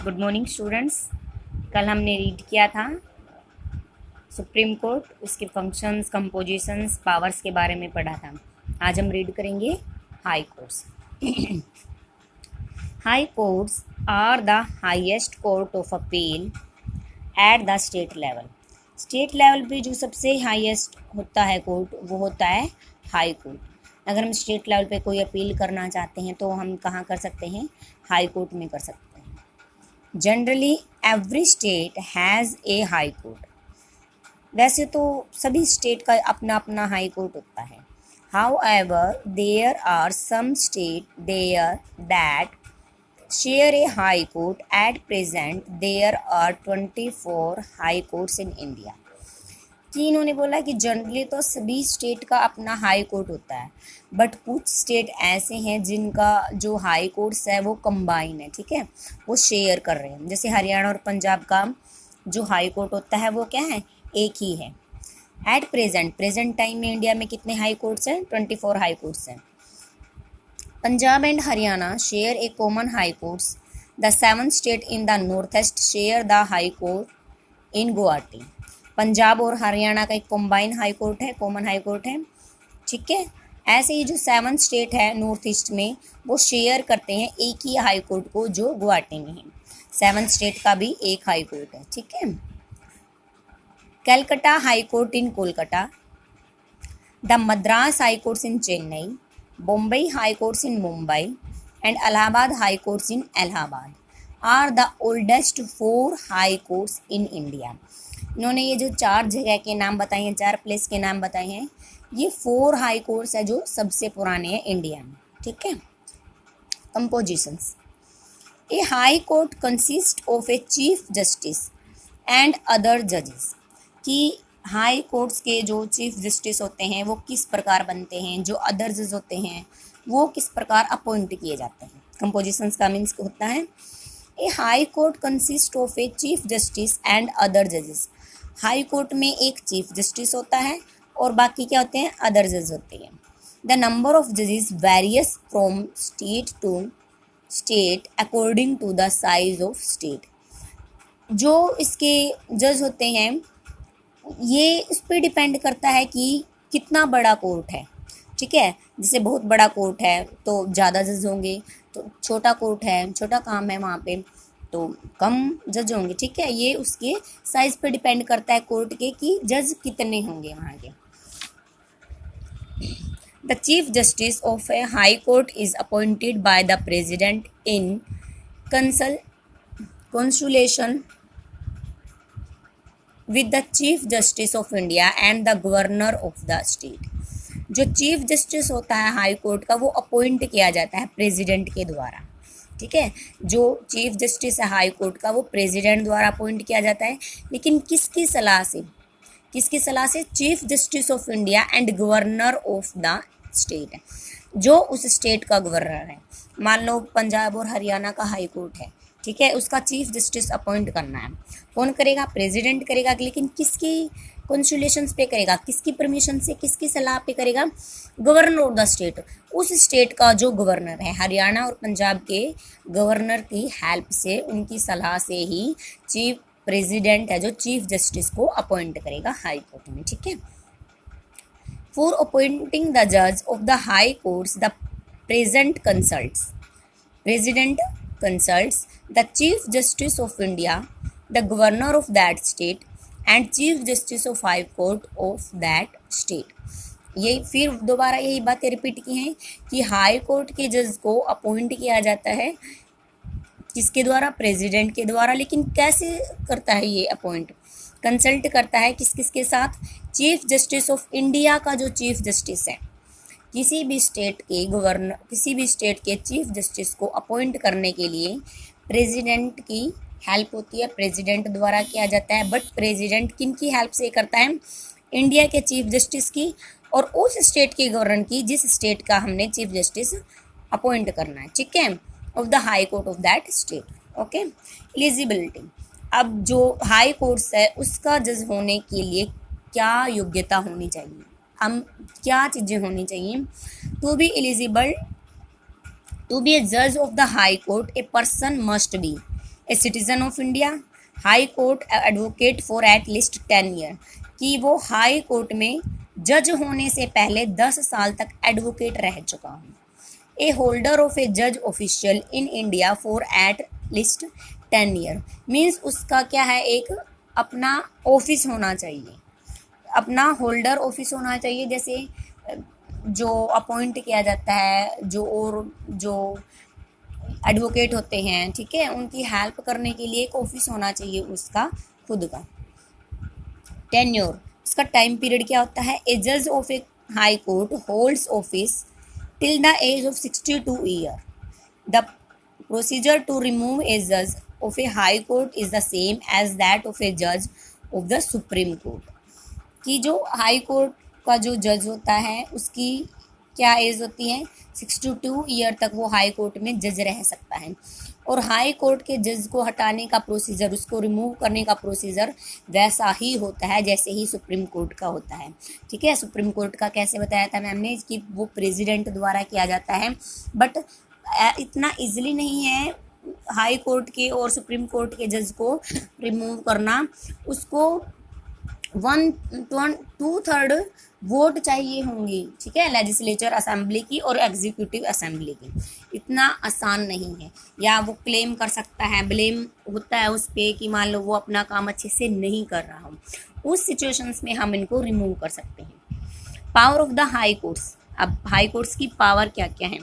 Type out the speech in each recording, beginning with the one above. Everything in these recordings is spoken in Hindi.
Good morning students. कल हमने रीड किया था सुप्रीम कोर्ट, उसके फंक्शंस, कंपोजिशंस, पावर्स के बारे में पढ़ा था। आज हम रीड करेंगे high courts. High courts are the highest court of appeal at the state level. State level पे जो सबसे हाईएस्ट होता है कोर्ट, वो होता है हाई कोर्ट। अगर हम स्टेट लेवल पे कोई अपील करना चाहते हैं तो हम कहाँ कर सकते हैं? हाई कोर्ट में कर सकते हैं। Generally every state has a high court. वैसे तो सभी स्टेट का अपना अपना हाई कोर्ट होता है। However there are some state there that share a high court. At present there are 24 high courts in India. कि इन्होंने बोला कि जनरली तो सभी स्टेट का अपना हाई कोर्ट होता है, बट कुछ स्टेट ऐसे हैं जिनका जो हाई कोर्ट्स है वो कंबाइन है, ठीक है, वो शेयर कर रहे हैं। जैसे हरियाणा और पंजाब का जो हाई कोर्ट होता है वो क्या है? एक ही है। एट प्रेजेंट टाइम में इंडिया में कितने हाई कोर्ट्स हैं? 24 हाई कोर्ट्स हैं। Punjab and Haryana share a common high courts. The 7 state in the north east share the high court in Guwahati. Punjab और हरियाणा का एक कॉम्बाइन हाई कोर्ट है, कॉमन हाई कोर्ट है, ठीक है। ऐसे ही जो 7 स्टेट है नॉर्थ ईस्ट में, वो शेयर करते हैं एक ही हाई कोर्ट को, जो गुवाहाटी में है। 7 स्टेट का भी एक हाई कोर्ट है, ठीक है। Calcutta high court in Kolkata, the Madras high courts in Chennai, Bombay high courts in Mumbai and Allahabad high courts in Allahabad are the oldest 4 high courts in India. इन्होंने ये जो 4 जगह के नाम बताए हैं, 4 प्लेस के नाम बताए हैं, ये 4 हाई कोर्ट्स है जो सबसे पुराने हैं इंडिया में, ठीक है। Compositions. A high court consist of a chief justice and other जजेस। कि हाई कोर्ट्स के जो चीफ जस्टिस होते हैं वो किस प्रकार बनते हैं, जो अदर जज होते हैं वो किस प्रकार अपॉइंट किए जाते हैं। कंपोजिशंस का मीन्स होता है a high court consist of a chief justice and other जजेस। हाई कोर्ट में एक चीफ जस्टिस होता है और बाकी क्या होते हैं? अदर जज होते हैं। द नंबर ऑफ जजेस varies from state to state according to the size of state. जो इसके जज होते हैं ये इस पर डिपेंड करता है कि कितना बड़ा कोर्ट है, ठीक है। जैसे बहुत बड़ा कोर्ट है तो ज़्यादा जज होंगे, तो छोटा कोर्ट है, छोटा काम है वहाँ पे, तो कम जज होंगे, ठीक है। ये उसके साइज पे डिपेंड करता है कोर्ट के कि जज कितने होंगे वहाँ के। The chief justice of a high court is appointed by the president in consultation with the chief justice of India and the governor of the state. जो चीफ जस्टिस होता है हाई कोर्ट का वो अपॉइंट किया जाता है प्रेसिडेंट के द्वारा, ठीक है। जो चीफ जस्टिस है हाई कोर्ट का वो प्रेसिडेंट द्वारा अपॉइंट किया जाता है, लेकिन किसकी सलाह से? किसकी सलाह से? Chief justice of India and governor of the state, जो उस स्टेट का गवर्नर है। मान लो पंजाब और हरियाणा का हाई कोर्ट है, ठीक है, उसका चीफ जस्टिस अपॉइंट करना है। कौन करेगा? प्रेसिडेंट करेगा, लेकिन किसकी कंसुलेशंस पे करेगा? किसकी परमिशन से, किसकी सलाह पे करेगा? गवर्नर ऑफ द स्टेट, उस स्टेट का जो गवर्नर है। हरियाणा और पंजाब के गवर्नर की हेल्प से, उनकी सलाह से ही चीफ प्रेसिडेंट है जो चीफ जस्टिस को अपॉइंट करेगा हाई कोर्ट में, ठीक है। फॉर अपॉइंटिंग द जज of the high courts the president consults the chief justice of India, the governor of that state and chief justice of high court of that state. ये फिर दोबारा यही बातें रिपीट की हैं कि हाई कोर्ट के जज को अपॉइंट किया जाता है किसके द्वारा? प्रेसिडेंट के द्वारा। लेकिन कैसे करता है ये अपॉइंट? कंसल्ट करता है किस किस के साथ? चीफ जस्टिस ऑफ इंडिया का जो चीफ जस्टिस है, किसी भी स्टेट के गवर्नर, किसी भी स्टेट के चीफ जस्टिस को अपॉइंट करने के लिए प्रेसिडेंट की हेल्प होती है, प्रेसिडेंट द्वारा किया जाता है। बट प्रेसिडेंट किन की हेल्प से करता है? इंडिया के चीफ जस्टिस की और उस स्टेट के गवर्नर की जिस स्टेट का हमने चीफ जस्टिस अपॉइंट करना है, ठीक है, of the high court of that state. Okay. Eligibility. अब जो हाई कोर्ट्स है उसका जज होने के लिए क्या योग्यता होनी चाहिए? हम क्या चीज़ें होनी चाहिए? To be eligible To be a judge of the High Court, a person must be a citizen of India, high court advocate for at least 10 year, कि वो हाई कोर्ट में जज होने से पहले 10 साल तक एडवोकेट रह चुका हूँ। ए होल्डर ऑफ ए जज official in India for at least 10 year, means उसका क्या है, एक अपना ऑफिस होना चाहिए, अपना होल्डर ऑफिस होना चाहिए, जैसे जो अपॉइंट किया जाता है, जो एडवोकेट होते हैं, ठीक है, उनकी हेल्प करने के लिए एक ऑफिस होना चाहिए उसका खुद का। टेन्योर, इसका टाइम पीरियड क्या होता है, ए जज of a high court holds office till the age of 62 year. The procedure to remove ए जज of a high court is the same as that of ए जज ऑफ द सुप्रीम कोर्ट, कि जो हाई कोर्ट का जो जज होता है उसकी क्या एज होती है, 62 ईयर तक वो हाई कोर्ट में जज रह सकता है। और हाई कोर्ट के जज को हटाने का प्रोसीजर, उसको रिमूव करने का प्रोसीजर वैसा ही होता है जैसे ही सुप्रीम कोर्ट का होता है, ठीक है। सुप्रीम कोर्ट का कैसे बताया था मैम ने, कि वो प्रेसिडेंट द्वारा किया जाता है, बट इतना इजीली नहीं है हाई कोर्ट के और सुप्रीम कोर्ट के जज को रिमूव करना। उसको 1/2 वोट चाहिए होंगी, ठीक है, लेजिस्लेचर असेंबली की और एग्जीक्यूटिव असेंबली की। इतना आसान नहीं है। या वो क्लेम कर सकता है, ब्लेम होता है उस पर कि मान लो वो अपना काम अच्छे से नहीं कर रहा हो, उस सिचुएशंस में हम इनको रिमूव कर सकते हैं। Power of the high courts, अब हाई कोर्ट्स की पावर क्या क्या है।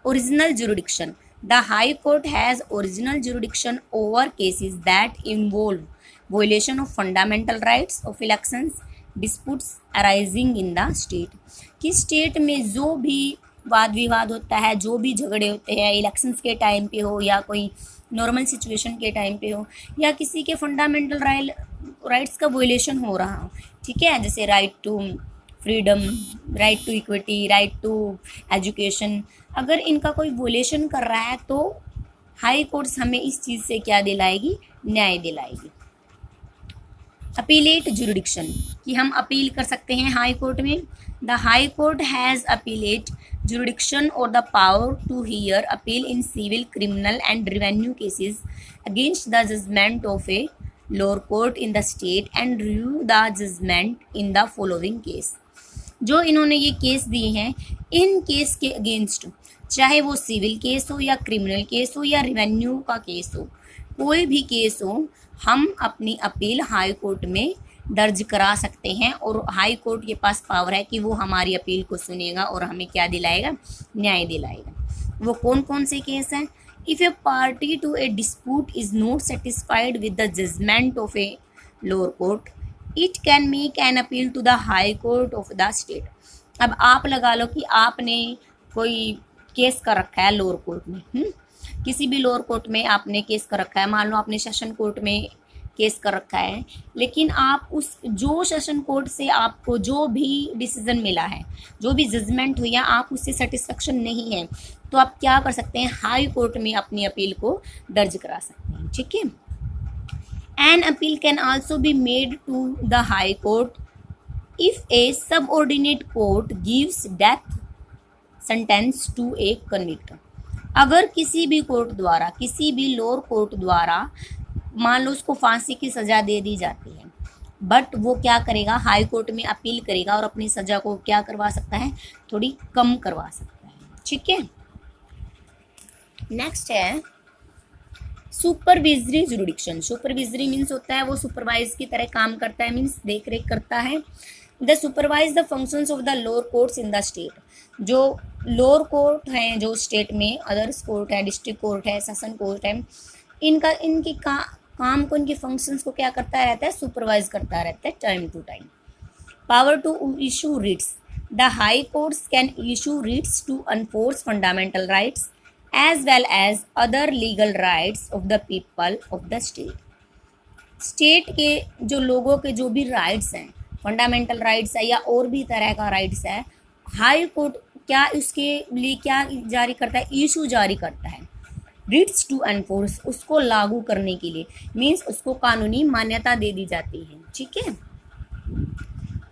Original jurisdiction, the high court has original jurisdiction over cases that involve violation of fundamental rights of elections, disputes arising in the state, कि स्टेट में जो भी वाद विवाद होता है, जो भी झगड़े होते हैं इलेक्शंस के टाइम पे हो या कोई नॉर्मल सिचुएशन के टाइम पे हो या किसी के फंडामेंटल राइट्स का वोलेशन हो रहा हो, ठीक है, जैसे right to freedom, right to equity, right to education, अगर इनका कोई वोलेशन कर रहा है तो हाई कोर्ट्स हमें इस चीज़ से क्या दिलाएगी, न्याय दिलाएगी। अपीलेट जुरिडिक्शन, कि हम अपील कर सकते हैं हाई कोर्ट में। The high court has appellate jurisdiction और the power to hear appeal in civil, criminal and revenue cases against the judgment of a lower court in the state and review the judgment in the following case. जो इन्होंने ये केस दिए हैं, इन केस के अगेंस्ट, चाहे वो सिविल केस हो या क्रिमिनल केस हो या रेवेन्यू का केस हो, कोई भी केस हो, हम अपनी अपील हाई कोर्ट में दर्ज करा सकते हैं और हाई कोर्ट के पास पावर है कि वो हमारी अपील को सुनेगा और हमें क्या दिलाएगा, न्याय दिलाएगा। वो कौन कौन से केस हैं। If a party to a dispute is not satisfied with the judgment of a lower court, it can make an appeal to the high court of the state. अब आप लगा लो कि आपने कोई केस कर रखा है लोअर कोर्ट में, किसी भी लोअर कोर्ट में आपने केस कर रखा है, मान लो आपने सेशन कोर्ट में केस कर रखा है, लेकिन आप उस जो सेशन कोर्ट से आपको जो भी डिसीजन मिला है, जो भी जजमेंट हुई है, आप उससे सेटिस्फेक्शन नहीं है, तो आप क्या कर सकते हैं, हाई कोर्ट में अपनी अपील को दर्ज करा सकते हैं, ठीक है। An appeal can also be made to the high court if a subordinate court gives death sentence to a convict. अगर किसी भी कोर्ट द्वारा, किसी भी लोअर कोर्ट द्वारा मान लो उसको फांसी की सज़ा दे दी जाती है, बट वो क्या करेगा, हाई कोर्ट में अपील करेगा और अपनी सज़ा को क्या करवा सकता है, थोड़ी कम करवा सकता है, ठीक है। नेक्स्ट है सुपरविजरी जुरिडिक्शन। सुपरविजरी मीन्स होता है वो सुपरवाइज की तरह काम करता है, मीन्स देख रेख करता है। The supervise the functions of the lower courts in the state, जो लोअर कोर्ट हैं जो स्टेट में, अदर्स कोर्ट है, डिस्ट्रिक्ट कोर्ट है, सेशन कोर्ट है, इनके काम को, इनके फंक्शंस को क्या करता रहता है, सुपरवाइज करता रहता है time to time. Power to issue writs, the high courts can issue writs to enforce fundamental rights as well as other legal rights of the people of the state. State के जो लोगों के जो भी राइट्स हैं, फंडामेंटल राइट्स है या और भी तरह का राइट्स है, हाई कोर्ट क्या उसके लिए क्या जारी करता है, इशू जारी करता है, रिट्स टू एनफोर्स, उसको लागू करने के लिए, मीन्स उसको कानूनी मान्यता दे दी जाती है, ठीक है।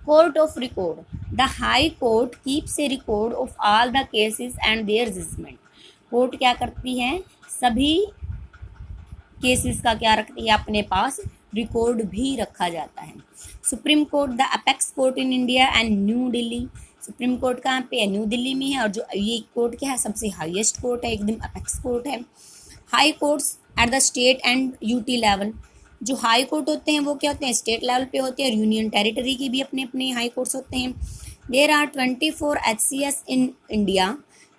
Court of record, the high court keeps a record of all the cases and their judgment. Court क्या करती है, सभी केसेस का क्या रखती है अपने पास, रिकॉर्ड भी रखा जाता है। Supreme court the apex court in India and new Delhi. Supreme court कहाँ पे है, न्यू दिल्ली में है, और जो ये कोर्ट क्या है, सबसे हाईएस्ट कोर्ट है, एकदम अपेक्स कोर्ट है। High courts at the state and UT level. जो हाई कोर्ट होते हैं वो क्या होते हैं, स्टेट लेवल पे होते हैं, और यूनियन टेरिटरी के भी अपने अपने हाई कोर्ट्स होते हैं। There are 24 HCS in India.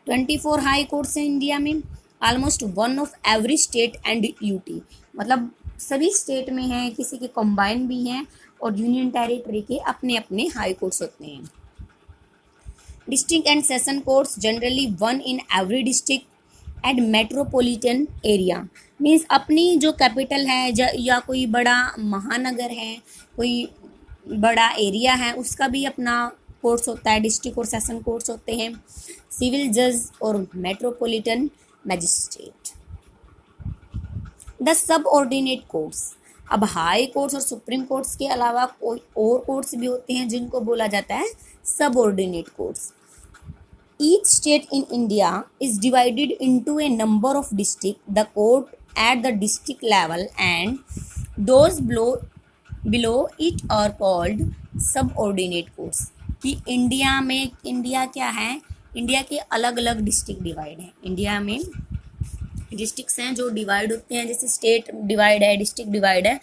24 high courts हैं इंडिया में, almost one of every state and UT, मतलब सभी स्टेट में हैं, किसी के कंबाइन भी हैं, और यूनियन टेरिटरी के अपने अपने हाई कोर्ट्स होते हैं। District and session courts generally one in every district and metropolitan area, means अपनी जो कैपिटल है या कोई बड़ा महानगर है, कोई बड़ा एरिया है, उसका भी अपना कोर्ट्स होता है, डिस्ट्रिक्ट और सेशन कोर्ट्स होते हैं। सिविल जज और metropolitan magistrate. The sub ordinate courts. अब हाई कोर्ट्स और सुप्रीम कोर्ट्स के अलावा कोई और कोर्ट्स भी होते हैं जिनको बोला जाता है subordinate courts. Each state in India is divided into a number of districts. The court at the district level and those below it are called subordinate courts. कि इंडिया में, इंडिया क्या है, इंडिया के अलग अलग डिस्ट्रिक्ट डिवाइड है। इंडिया में डिस्ट्रिक्ट्स हैं जो डिवाइड होते हैं, जैसे स्टेट डिवाइड है, डिस्ट्रिक्ट डिवाइड है,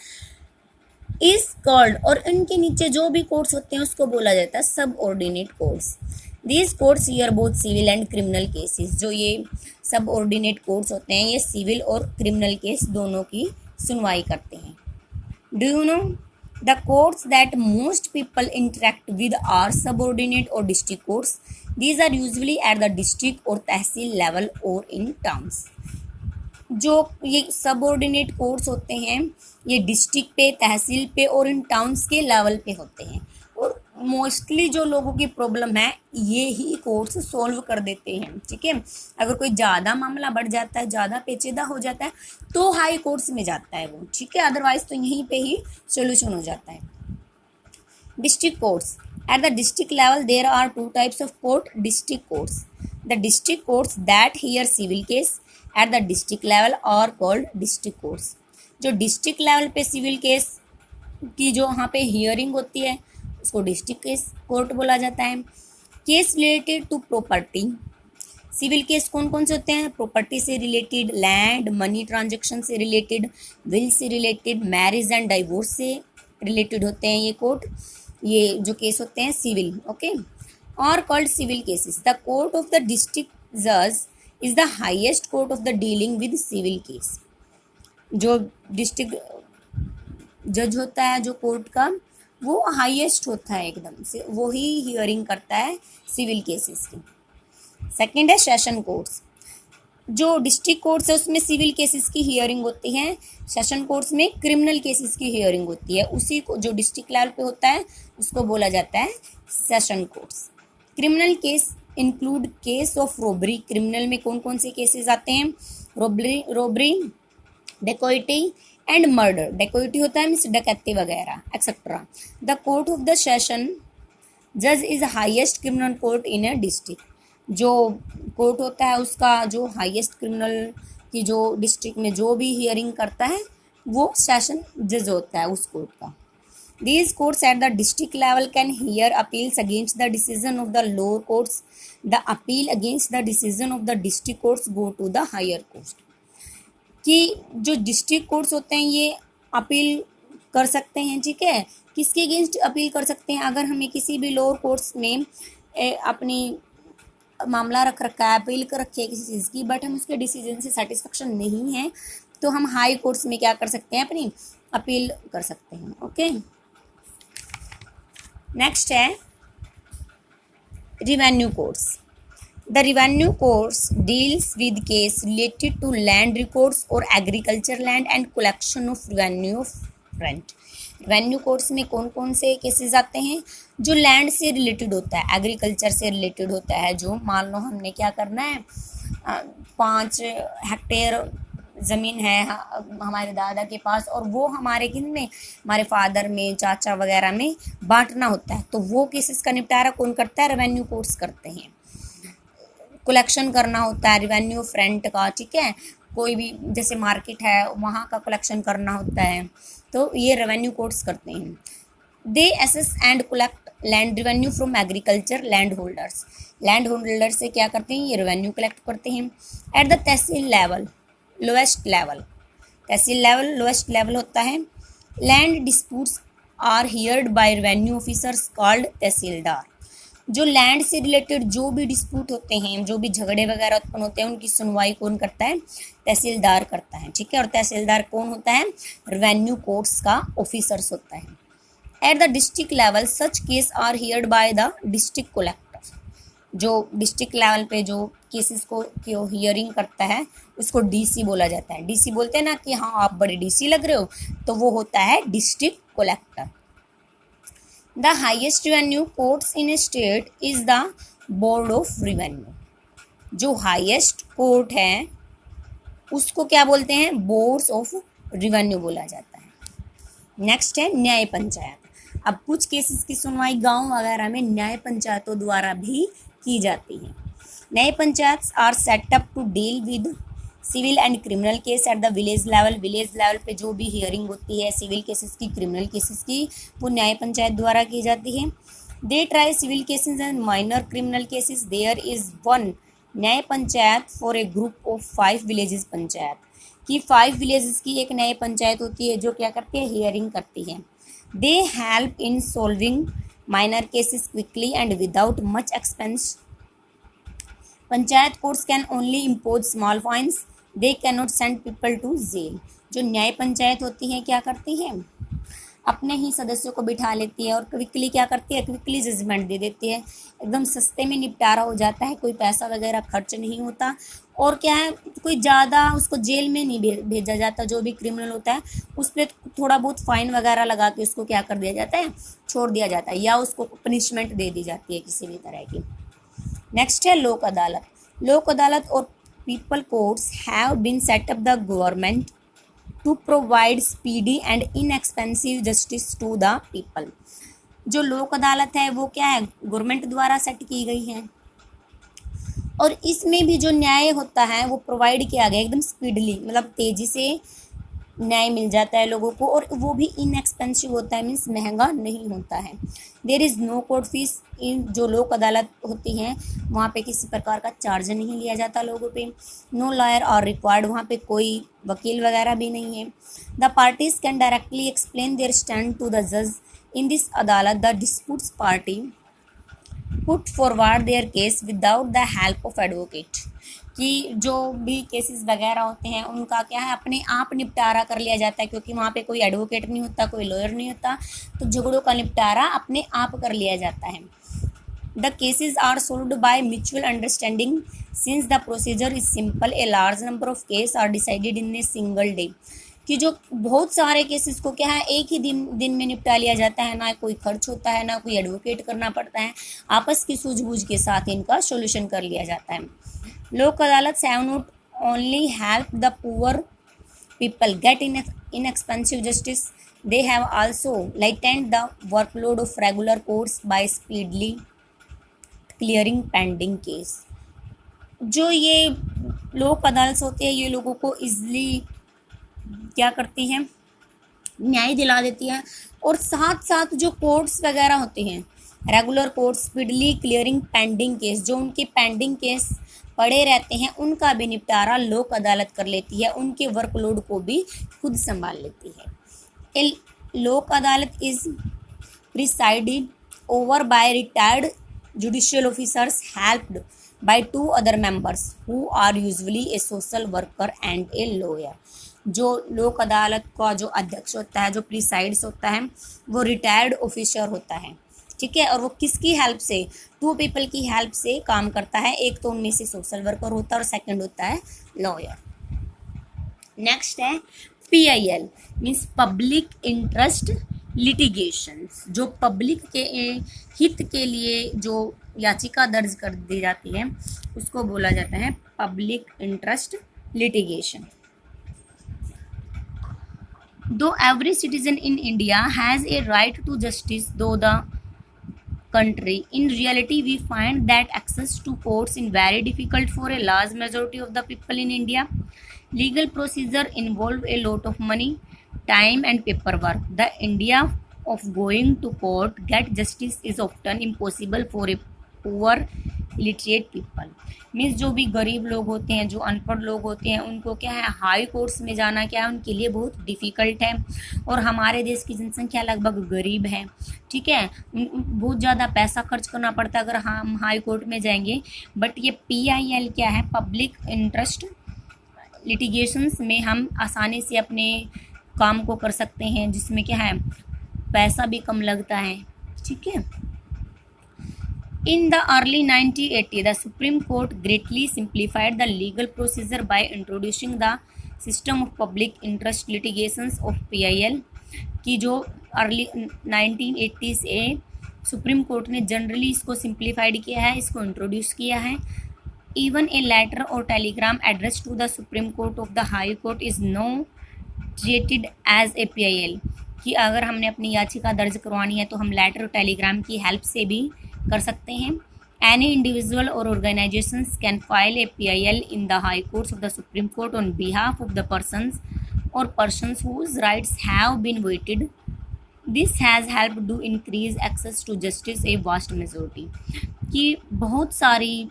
इज कॉल्ड, और इनके नीचे जो भी कोर्ट्स होते हैं उसको बोला जाता है subordinate courts. These courts hear both civil and criminal cases. जो ये सब ऑर्डिनेट कोर्ट्स होते हैं ये सिविल और क्रिमिनल केस दोनों की सुनवाई करते हैं। Do you know the courts that most people interact with are subordinate और district courts. These are usually at the district और तहसील लेवल और इन टाउन्स। जो ये सबऑर्डिनेट कोर्ट्स होते हैं ये डिस्ट्रिक्ट पे, तहसील पे और इन टाउन्स के लेवल पे होते हैं, और मोस्टली जो लोगों की प्रॉब्लम है ये ही कोर्ट्स सॉल्व कर देते हैं। ठीक है, अगर कोई ज़्यादा मामला बढ़ जाता है, ज़्यादा पेचीदा हो जाता है तो हाई कोर्ट्स में जाता है वो, ठीक है, अदरवाइज तो यहीं पे ही सोल्यूशन हो जाता है। District courts at the district level there are two types of court. District courts, the district courts that hear civil case at the district level are called district courts. जो डिस्ट्रिक्ट लेवल पे सिविल केस की जो वहाँ पे हियरिंग होती है उसको डिस्ट्रिक्ट केस कोर्ट बोला जाता है। Case related to property. Civil case कौन कौन से होते हैं, प्रॉपर्टी से रिलेटेड, लैंड मनी ट्रांजेक्शन से रिलेटेड, विल से रिलेटेड, मैरिज एंड डाइवोर्स से रिलेटेड होते हैं ये कोर्ट, ये जो केस होते हैं सिविल। ओके, और called civil cases. The court of the district जज is the highest court of the dealing with civil case. जो डिस्ट्रिक्ट जज होता है जो कोर्ट का, वो हाईएस्ट होता है एकदम से, वो ही हियरिंग करता है सिविल केसेस की। सेकंड है सेशन कोर्ट्स। जो डिस्ट्रिक्ट कोर्ट्स है उसमें सिविल केसेस की हियरिंग होती है, सेशन कोर्ट्स में क्रिमिनल केसेस की हियरिंग होती है। उसी को जो डिस्ट्रिक्ट लेवल पे होता है उसको बोला जाता है session courts. Criminal case include case of robbery. Criminal में कौन कौन से केसेस आते हैं, robbery, dacoity and murder. Dacoity होता है मीन्स डकैती वगैरह etcetera. The court of the session जज is highest criminal court in a district. जो कोर्ट होता है उसका जो हाईएस्ट क्रिमिनल की जो डिस्ट्रिक्ट में जो भी हियरिंग करता है वो सेशन जज होता है उस कोर्ट का। These courts at the district level can hear appeals against the decision of the lower courts. The appeal against the decision of the district courts go to the higher court. कि जो डिस्ट्रिक्ट कोर्ट्स होते हैं ये अपील कर सकते हैं, ठीक है, किसके अगेंस्ट अपील कर सकते हैं, अगर हमें किसी भी लोअर कोर्ट्स में अपनी मामला रख रखा है, अपील कर रखी है किसी चीज़ की, बट हम उसके डिसीजन से सेटिस्फेक्शन नहीं है तो हम हाई कोर्ट्स में क्या कर सकते हैं, अपनी अपील कर सकते हैं। ओके, नेक्स्ट है revenue courts. The revenue courts deals with case related to land records और agriculture land and collection of revenue of rent. Revenue courts में कौन कौन से केसेस आते हैं, जो लैंड से रिलेटेड होता है, एग्रीकल्चर से रिलेटेड होता है। जो मान लो हमने क्या करना है, 5 हेक्टेयर ज़मीन है हमारे दादा के पास, और वो हमारे किन में, हमारे फादर में, चाचा वगैरह में बांटना होता है, तो वो केसेस का निपटारा कौन करता है, रेवेन्यू कोर्ट्स करते हैं। कलेक्शन करना होता है रेवेन्यू ऑफ रेंट का, ठीक है, कोई भी जैसे मार्केट है वहाँ का कलेक्शन करना होता है, तो ये रेवेन्यू कोर्ट्स करते हैं। They assess and collect land revenue from agriculture land holders. Land holder से क्या करते हैं, ये रेवेन्यू कलेक्ट करते हैं। At the tehsil level, lowest level, tehsil level lowest level होता है। Land disputes are heard by revenue officers called tehsildar. जो लैंड से रिलेटेड जो भी डिस्प्यूट होते हैं, जो भी झगड़े वगैरह उत्पन्न होते हैं, उनकी सुनवाई कौन करता है, तहसीलदार करता है, ठीक है। और तहसीलदार कौन होता है, रेवेन्यू कोर्ट्स का ऑफिसर्स होता है। At the district level such case are heard by the district collector. जो डिस्ट्रिक्ट लेवल पे जो केसेस को हियरिंग करता है उसको डीसी बोला जाता है। डीसी बोलते हैं ना कि हाँ आप बड़े डीसी लग रहे हो, तो वो होता है district collector. The highest revenue courts in A state is the board of revenue. जो हाईएस्ट कोर्ट है उसको क्या बोलते हैं, बोर्ड्स ऑफ रेवेन्यू बोला जाता है। नेक्स्ट है न्याय पंचायत। अब कुछ केसेस की सुनवाई गांव वगैरह में न्याय पंचायतों द्वारा भी की जाती है। न्याय panchayat are setup to deal with civil and criminal case at the village level. Village level पे जो भी हियरिंग होती है सिविल केसेस की, क्रिमिनल केसेस की, वो न्याय पंचायत द्वारा की जाती है। They try civil cases and minor criminal cases. There is one nyaya panchayat for a group of 5 villages panchayat, कि 5 विलेजेस की एक न्याय पंचायत होती है जो क्या करती है, हियरिंग करती है। They help in solving minor cases quickly and without much expense. Panchayat courts can only impose small fines, they can not send people to jail. जो न्याय पंचायत होती है क्या करती है, अपने ही सदस्यों को बिठा लेती है और क्विकली क्या करती है, क्विकली जजमेंट दे देती है। एकदम सस्ते में निपटारा हो जाता है, कोई पैसा वगैरह खर्च नहीं होता। और क्या है, कोई ज़्यादा उसको जेल में नहीं भेजा जाता। जो भी क्रिमिनल होता है उस पर थोड़ा बहुत फाइन वगैरह लगा के उसको क्या कर दिया जाता है, छोड़ दिया जाता है, या उसको पनिशमेंट दे दी जाती है किसी भी तरह की। नेक्स्ट है लोक अदालत। लोक अदालत और people courts have been set up the government to provide speedy and inexpensive justice to the people. जो लोक अदालत है वो क्या है, गवर्नमेंट द्वारा सेट की गई है, और इसमें भी जो न्याय होता है वो प्रोवाइड किया गया एकदम स्पीडली, मतलब तेज़ी से न्याय मिल जाता है लोगों को, और वो भी इनएक्सपेंसिव होता है, मीन्स महंगा नहीं होता है। There is no court fees. इन जो लोक अदालत होती हैं वहाँ पे किसी प्रकार का चार्ज नहीं लिया जाता लोगों पे। नो लॉयर और रिक्वायर्ड, वहाँ पे कोई वकील वगैरह भी नहीं है। The parties can directly explain their stand to the जज in this adalat. The disputes party put forward their case without the help of advocate. कि जो भी केसेस वगैरह होते हैं उनका क्या है, अपने आप निपटारा कर लिया जाता है, क्योंकि वहाँ पे कोई एडवोकेट नहीं होता, कोई लॉयर नहीं होता, तो झगड़ों का निपटारा अपने आप कर लिया जाता है। The cases are solved by mutual understanding since the procedure is simple. A large number of case are decided in a single day. कि जो बहुत सारे केसेस को क्या है एक ही दिन में निपटा लिया जाता है, ना कोई खर्च होता है, ना कोई एडवोकेट करना पड़ता है, आपस की सूझबूझ के साथ इनका सोल्यूशन कर लिया जाता है। लोक अदालत have not only help the poor people get inexpensive justice, they have also lightened the workload of regular courts by speedily clearing pending case। जो ये लोक अदालत होती है ये लोगों को इजली क्या करती हैं, न्याय दिला देती है, और साथ साथ जो कोर्ट्स वगैरह होते हैं regular courts speedily clearing pending case, जो उनके पेंडिंग केस पड़े रहते हैं उनका भी निपटारा लोक अदालत कर लेती है, उनके वर्कलोड को भी खुद संभाल लेती है। Lok Adalat is presided over by retired judicial officers helped by 2 other members who are usually a social worker and a lawyer. जो लोक अदालत का जो अध्यक्ष होता है, जो प्रिसाइड्स होता है, वो रिटायर्ड ऑफिसर होता है, ठीक है, और वो किसकी हेल्प से, 2 पीपल की हेल्प से काम करता है। एक तो उनमें से सोशल वर्कर होता है और सेकंड होता है लॉयर। नेक्स्ट है PIL means public interest litigation. जो पब्लिक के हित के लिए जो याचिका दर्ज कर दी जाती है उसको बोला जाता है public interest litigation. Though every citizen in India has a right to justice through the country, in reality we find that access to courts is very difficult for a large majority of the people in India. Legal procedure involve a lot of money, time and paperwork. The India of going to court get justice is often impossible for a poor illiterate people. Means जो भी गरीब लोग होते हैं, जो अनपढ़ लोग होते हैं, उनको क्या है हाई कोर्ट्स में जाना क्या है उनके लिए बहुत डिफ़िकल्ट है। और हमारे देश की जनसंख्या लगभग गरीब है, ठीक है, बहुत ज़्यादा पैसा खर्च करना पड़ता है अगर हम हाई कोर्ट में जाएंगे। बट ये PIL क्या है, पब्लिक इंटरेस्ट लिटिगेशंस में हम आसानी से अपने काम को कर सकते हैं, जिसमें क्या है पैसा भी कम लगता है, ठीक है। In the early 1980s, the Supreme Court greatly simplified the legal procedure by introducing the system of public interest litigations of PIL की जो अर्ली 1980s से सुप्रीम कोर्ट ने जनरली इसको सिंप्लीफाइड किया है, इसको इंट्रोड्यूस किया है। इवन ए लेटर और telegram addressed to the supreme court of the high court is no treated as a PIL कि अगर हमने अपनी याचिका दर्ज करवानी है तो हम लेटर और टेलीग्राम की हेल्प से भी कर सकते हैं। एनी इंडिविजुअल और organisations can file a PIL in the high courts of the supreme court on behalf of the persons और persons whose rights have been vetted. This has help to increase access to justice a vast majority कि बहुत सारी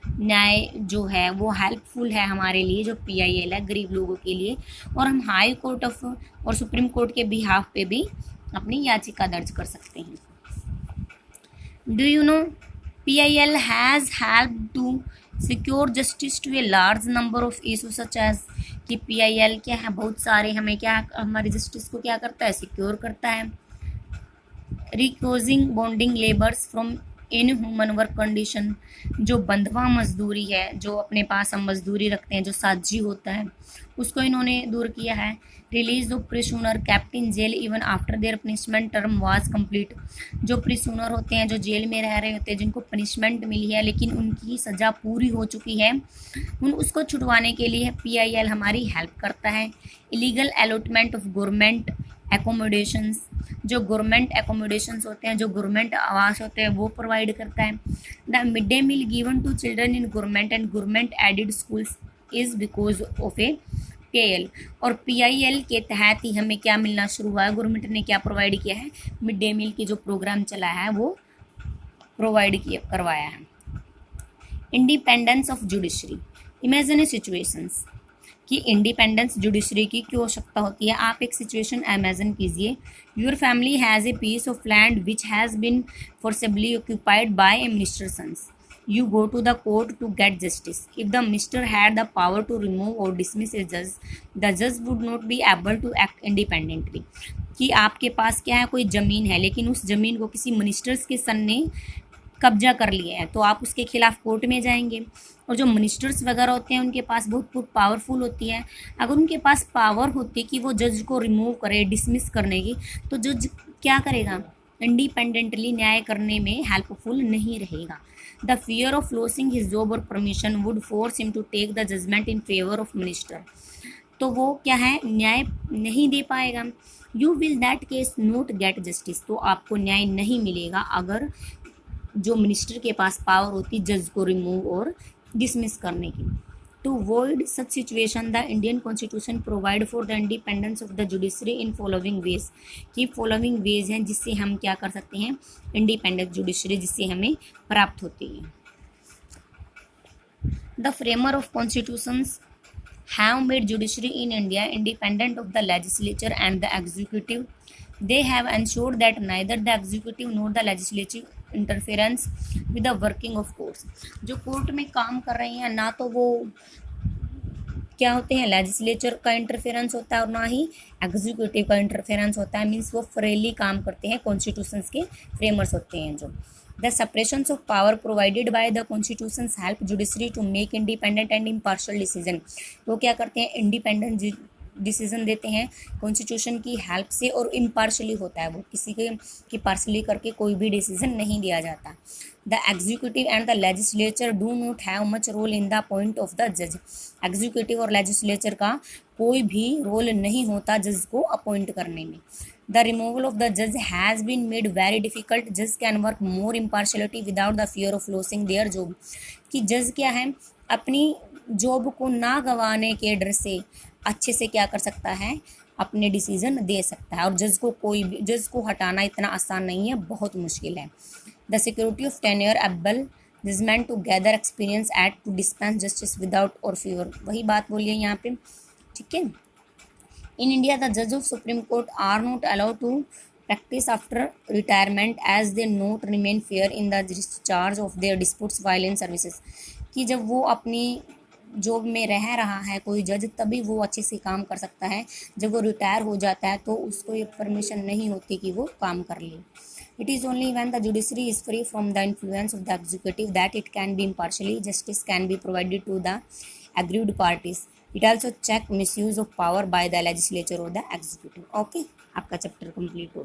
न्याय जो है वो हेल्पफुल है हमारे लिए, जो PIL है गरीब लोगों के लिए, और हम हाई कोर्ट ऑफ और सुप्रीम कोर्ट के बिहाफ पे भी अपनी याचिका दर्ज कर सकते हैं। Do you know PIL has help to secure justice to a large number of issues such as कि PIL क्या है बहुत सारे हमें क्या हमारी जस्टिस को क्या करता है, सिक्योर करता है। Reclosing bonding labours from inhuman work condition, जो बंधवा मजदूरी है, जो अपने पास हम मजदूरी रखते हैं, जो साझी होता है, उसको इन्होंने दूर किया है। Release of prisoner kept in jail even after their punishment term was complete, जो प्रिसनर होते हैं जो जेल में रह रहे होते हैं, जिनको पनिशमेंट मिली है लेकिन उनकी सज़ा पूरी हो चुकी है, उसको छुड़वाने के लिए PIL हमारी हेल्प करता है। Illegal allotment of government accommodations, जो गवर्नमेंट एकोमोडेशंस होते हैं, जो गवर्नमेंट आवास होते हैं, वो प्रोवाइड करता है। The mid day meal given to children in government and government aided schools is because of a PIL। और PIL के तहत ही हमें क्या मिलना शुरू हुआ है, गवर्नमेंट ने क्या प्रोवाइड किया है, मिड डे मील की जो प्रोग्राम चला है वो प्रोवाइड किया करवाया है। Independence of judiciary, imagine a situations कि इंडिपेंडेंस जुडिशरी की क्यों आवश्यकता होती है। आप एक सिचुएशन इमेजिन कीजिए, your family has a piece of land which has been forcibly occupied by a minister sons. You go to the court to get justice. If the minister had the power to remove or dismiss a judge, the judge would not be able to act independently. कि आपके पास क्या है, कोई ज़मीन है लेकिन उस ज़मीन को किसी मिनिस्टर्स के सन ने कब्जा कर लिया है, तो आप उसके खिलाफ कोर्ट में जाएंगे। और जो मिनिस्टर्स वगैरह होते हैं उनके पास बहुत पावरफुल होती है, अगर उनके पास पावर होती कि वो जज को रिमूव करे, डिसमिस करने की, तो जज क्या करेगा, इंडिपेंडेंटली न्याय करने में हेल्पफुल नहीं रहेगा। The fear of losing his job और permission would force him to take the judgment in favour of minister, तो वो क्या है न्याय नहीं दे पाएगा। You will that case not get justice, तो आपको न्याय नहीं मिलेगा अगर जो मिनिस्टर के पास पावर होती जज को रिमूव और डिसमिस करने की। To avoid such situation the Indian constitution provide for the independence of the judiciary in following ways, कि फॉलोइंग वेज हैं जिससे हम क्या कर सकते हैं, इंडिपेंडेंट जुडिशरी जिससे हमें प्राप्त होती है। The framer of constitutions have made judiciary in India independent of the legislature and the executive. They have ensured that neither the executive nor the legislative interference with the working of courts. जो कोर्ट में काम कर रही हैं ना तो वो क्या होते हैं, लेजिस्लेचर का इंटरफेरेंस होता है और ना ही एग्जीक्यूटिव का इंटरफेरेंस होता है, मीन्स वो फ्रीली काम करते हैं, कॉन्स्टिट्यूशंस के फ्रेमर्स होते हैं जो। The separations of power provided by the constitutions help judiciary to make independent and impartial decision. वो क्या करते हैं, इंडिपेंडेंट डिसीजन देते हैं कॉन्स्टिट्यूशन की हेल्प से, और इम्पार्शली होता है वो, किसी की पार्शली करके कोई भी डिसीजन नहीं दिया जाता। The executive and the legislature do not have much role in the point of the जज। एग्जीक्यूटिव और लेजिस्लेचर का कोई भी रोल नहीं होता जज को अपॉइंट करने में। The removal of the judge has been made very difficult. Judge can work more impartiality without the fear of losing their job. कि जज क्या है, अपनी जॉब को ना गंवाने के डर से अच्छे से क्या कर सकता है, अपने डिसीजन दे सकता है। और जज को हटाना इतना आसान नहीं है, बहुत मुश्किल है। The security of tenure able judgment to gather experience at to dispense justice without और fear, वही बात बोलिए यहाँ पे, ठीक है। In India, the judges of Supreme Court are not allowed to practice after retirement as they not remain fair in the discharge of their disputes while in services, कि जब वो अपनी जॉब में रह रहा है कोई जज, तभी वो अच्छे से काम कर सकता है। जब वो रिटायर हो जाता है तो उसको ये परमिशन नहीं होती कि वो काम कर ले। It is only when the judiciary is free from the influence of the executive that it can be impartially justice can be provided to the aggrieved parties. It also check misuse of power by the legislature or the executive. Okay, आपका चैप्टर कंप्लीट हो